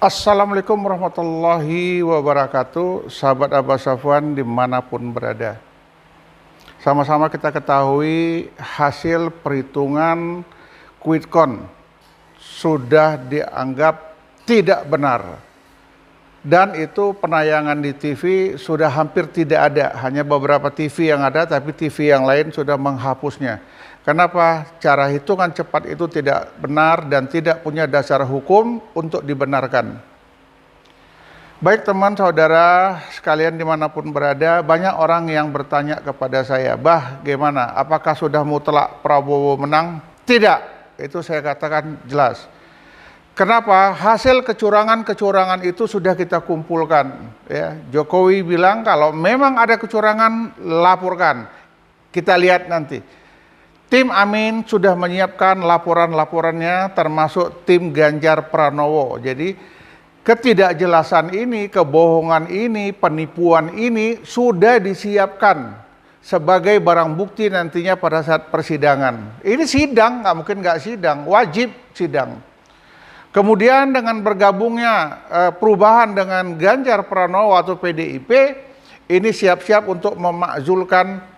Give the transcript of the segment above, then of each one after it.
Assalamualaikum warahmatullahi wabarakatuh, sahabat Abah Safwan dimanapun berada. Sama-sama kita ketahui hasil perhitungan quick count sudah dianggap tidak benar. Dan itu penayangan di TV sudah hampir tidak ada, hanya beberapa TV yang ada, tapi TV yang lain sudah menghapusnya. Kenapa? Cara hitungan cepat itu tidak benar dan tidak punya dasar hukum untuk dibenarkan. Baik teman saudara sekalian dimanapun berada, banyak orang yang bertanya kepada saya, "Bah, gimana? Apakah sudah mutlak Prabowo menang?" Tidak, itu saya katakan jelas. Kenapa? Hasil kecurangan-kecurangan itu sudah kita kumpulkan. Ya, Jokowi bilang kalau memang ada kecurangan, laporkan. Kita lihat nanti. Tim Amin sudah menyiapkan laporan-laporannya, termasuk tim Ganjar Pranowo. Jadi ketidakjelasan ini, kebohongan ini, penipuan ini sudah disiapkan sebagai barang bukti nantinya pada saat persidangan. Ini sidang, nggak mungkin nggak sidang, wajib sidang. Kemudian dengan bergabungnya perubahan dengan Ganjar Pranowo atau PDIP, ini siap-siap untuk memakzulkan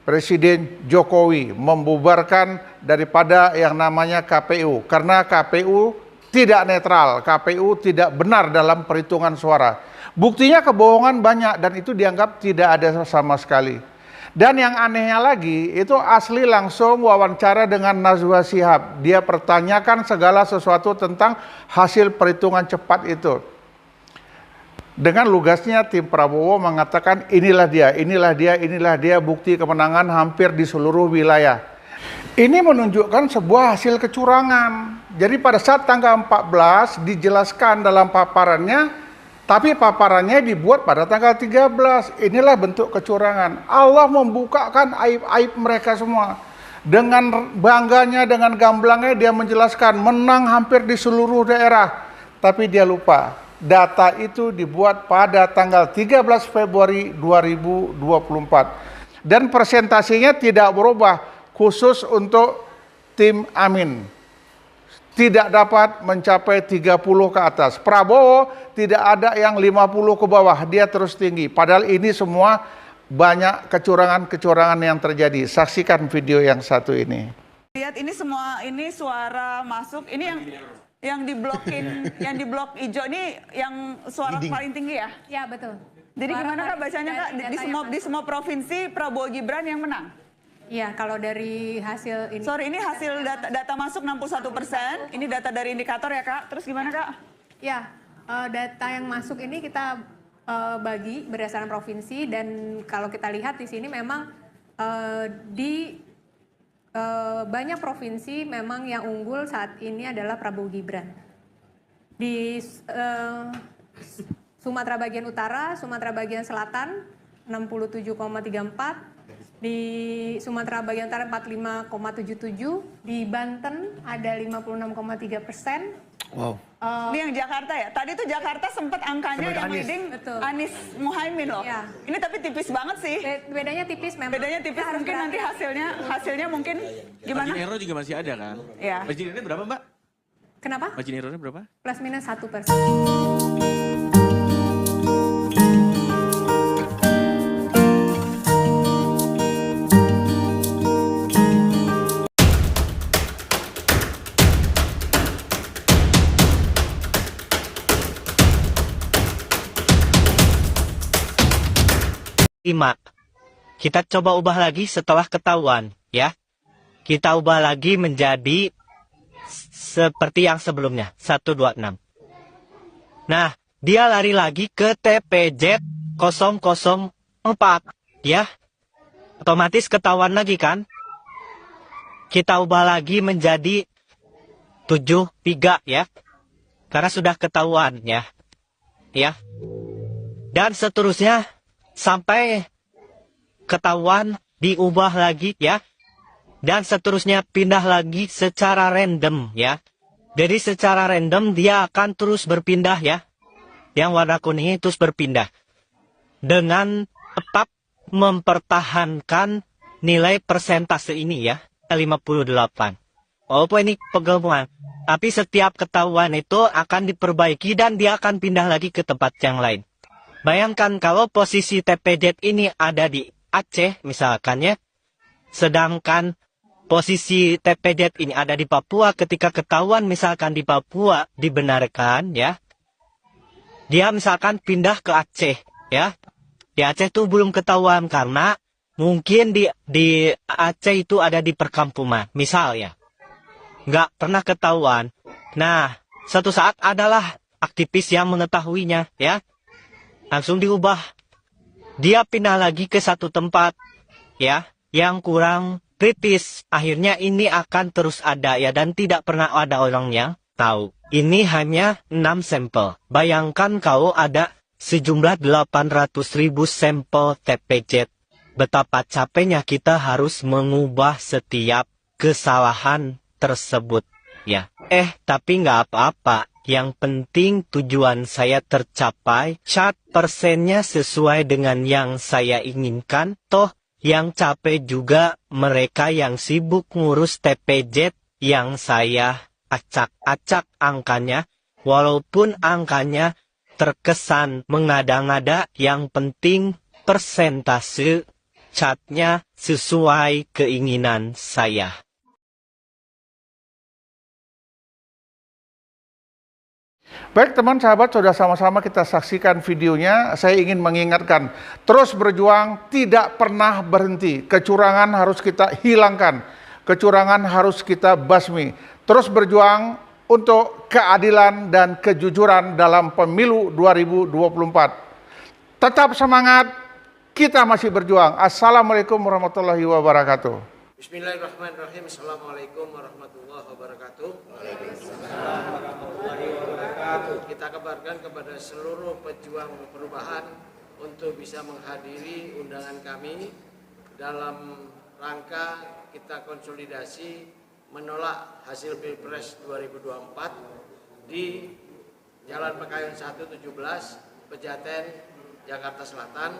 Presiden Jokowi, membubarkan daripada yang namanya KPU. Karena KPU tidak netral, KPU tidak benar dalam perhitungan suara. Buktinya kebohongan banyak dan itu dianggap tidak ada sama sekali. Dan yang anehnya lagi, itu asli langsung wawancara dengan Najwa Shihab. Dia pertanyakan segala sesuatu tentang hasil perhitungan cepat itu. Dengan lugasnya tim Prabowo mengatakan inilah dia bukti kemenangan hampir di seluruh wilayah. Ini menunjukkan sebuah hasil kecurangan. Jadi pada saat tanggal 14 dijelaskan dalam paparannya, tapi paparannya dibuat pada tanggal 13. Inilah bentuk kecurangan. Allah membukakan aib-aib mereka semua. Dengan bangganya, dengan gamblangnya dia menjelaskan menang hampir di seluruh daerah. Tapi dia lupa, data itu dibuat pada tanggal 13 Februari 2024. Dan presentasinya tidak berubah, khusus untuk tim Amin. Tidak dapat mencapai 30 ke atas. Prabowo tidak ada yang 50 ke bawah, dia terus tinggi. Padahal ini semua banyak kecurangan-kecurangan yang terjadi. Saksikan video yang satu ini. Lihat ini semua, ini suara masuk, ini yang diblokin, yang diblok hijau ini yang suara paling tinggi ya? Ya betul. Jadi gimana Kak bacanya Kak? Di semua provinsi Prabowo Gibran yang menang? Iya, kalau dari hasil ini. Sorry, ini hasil data masuk 61%. Ini data dari indikator ya Kak. Terus gimana Kak? Ya, data yang masuk ini kita bagi berdasarkan provinsi dan kalau kita lihat di sini memang di banyak provinsi memang yang unggul saat ini adalah Prabowo Gibran. Di Sumatera bagian utara, Sumatera bagian selatan 67,34, di Sumatera bagian utara 45,77, di Banten ada 56,3%. Wow. Ini yang Jakarta ya? Tadi tuh Jakarta sempat angkanya yang leading Anies Muhaimin loh. Ya. Ini tapi tipis banget sih. Bedanya tipis memang. Bedanya tipis, mungkin nanti hasilnya mungkin gimana? Margin error juga masih ada kan? Iya. Margin errornya berapa Mbak? Kenapa? Margin errornya berapa? Plus minus 1%. Kita coba ubah lagi setelah ketahuan, ya. Kita ubah lagi menjadi seperti yang sebelumnya, 126. Nah, dia lari lagi ke TPZ 004, ya. Otomatis ketahuan lagi kan? Kita ubah lagi menjadi 73, ya. Karena sudah ketahuan, ya. Ya. Dan seterusnya sampai ketahuan diubah lagi ya. Dan seterusnya pindah lagi secara random ya. Jadi secara random dia akan terus berpindah ya. Yang warna kuning terus berpindah. Dengan tetap mempertahankan nilai persentase ini ya. 58. walaupun ini penggelembungan, tapi setiap ketahuan itu akan diperbaiki dan dia akan pindah lagi ke tempat yang lain. Bayangkan kalau posisi TPZ ini ada di Aceh misalkan ya, sedangkan posisi TPZ ini ada di Papua, ketika ketahuan misalkan di Papua dibenarkan ya, dia misalkan pindah ke Aceh ya. Di Aceh itu belum ketahuan karena mungkin di Aceh itu ada di perkampungan misalnya. Nggak pernah ketahuan. Nah, suatu saat adalah aktivis yang mengetahuinya ya. Langsung diubah. Dia pindah lagi ke satu tempat ya yang kurang kritis. Akhirnya ini akan terus ada ya, dan tidak pernah ada orang yang tahu. Ini hanya 6 sampel. Bayangkan kalau ada sejumlah 800.000 sampel TPZ. Betapa capeknya kita harus mengubah setiap kesalahan tersebut ya. Tapi nggak apa-apa. Yang penting tujuan saya tercapai, cat persennya sesuai dengan yang saya inginkan. Toh yang capek juga mereka yang sibuk ngurus TPZ yang saya acak-acak angkanya. Walaupun angkanya terkesan mengada-ngada, yang penting persentase catnya sesuai keinginan saya. Baik teman sahabat, sudah sama-sama kita saksikan videonya. Saya ingin mengingatkan, terus berjuang, tidak pernah berhenti. Kecurangan harus kita hilangkan, kecurangan harus kita basmi. Terus berjuang untuk keadilan dan kejujuran dalam pemilu 2024. Tetap semangat, kita masih berjuang. Assalamualaikum warahmatullahi wabarakatuh. Bismillahirrahmanirrahim. Assalamualaikum warahmatullahi wabarakatuh. Kita kabarkan kepada seluruh pejuang perubahan untuk bisa menghadiri undangan kami dalam rangka kita konsolidasi menolak hasil Pilpres 2024 di Jalan Pekayun 117, Pejaten, Jakarta Selatan.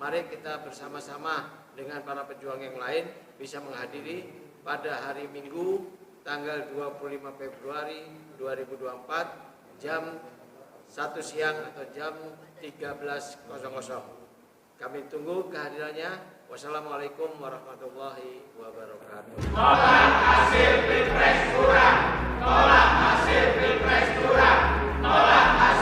Mari kita bersama-sama dengan para pejuang yang lain bisa menghadiri pada hari Minggu tanggal 25 Februari 2024 jam 1 siang atau jam 13.00. Kami tunggu kehadirannya. Wassalamualaikum warahmatullahi wabarakatuh. Tolak hasil Pilpres curang, tolak hasil Pilpres curang, tolak hasil